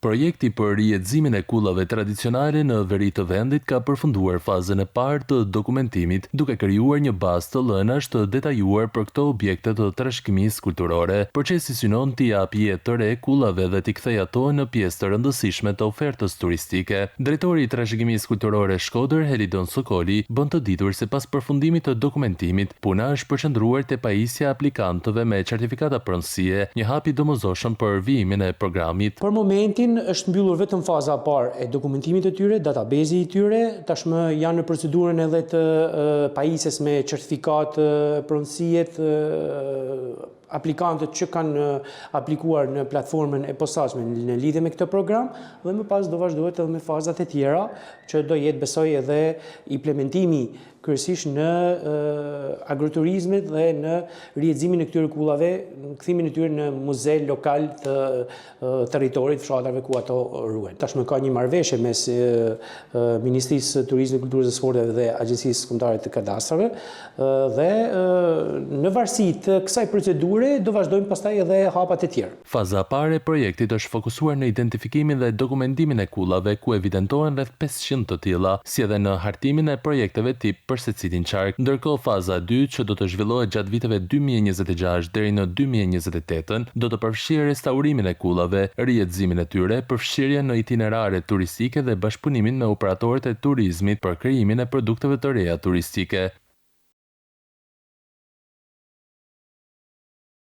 Projekti për rihetsimin e kullave tradicionale në veri të vendit ka përfunduar fazën e parë të dokumentimit, duke krijuar një bazë të lënash të detajuar për këto objekte të trashëgimisë kulturore. Procesi synon t'i japë jetë të re kullave dhe t'i kthejë ato në pjesë të rëndësishme të ofertës turistike. Drejtori i trashëgimisë kulturore Shkodër, Helidon Sokoli, bën të ditur se pas përfundimit të dokumentimit, puna është përqendruar te pajisja e aplikantëve me certifikata pronësie, një hap i domosdoshëm për vijimin e programit. Për momentin është mbyllur vetëm faza e parë e dokumentimit të tyre, databezi i tyre, tashmë janë në procedurën edhe të pajisjes me certifikat pronësie aplikantët që kanë aplikuar në platformën e posaçme në lidhje me këtë program dhe më pas do vazhdohet edhe me fazat e tjera që do jetë besoj edhe implementimi kryesisht në agroturizmit dhe në rihetsimin e këtyre kullave, kthimin e tyre në muze lokal të territorit, fshatarëve ku ato ruhen. Tashmë ka një marrëveshje mes Ministrisë së Turizmit, Kulturës dhe Sporteve dhe Agjencisë Kombëtare të Kadastrave dhe në varësi të kësaj procedure do vazhdojmë pastaj edhe hapat e tjerë. Faza e parë e projektit është fokusuar në identifikimin dhe dokumentimin e kullave, ku evidentohen rreth 500 të tilla, si edhe në hartimin e projekteve tip për secilin qark. Ndërkohë faza e dytë, që do të zhvillohet gjatë viteve 2026 deri në 2028, do të përfshijë restaurimin e kullave, rihetsimin e tyre, përfshirjen në itinerare turistike dhe bashkëpunimin me operatorët e turizmit për krijimin e produkteve të reja turistike.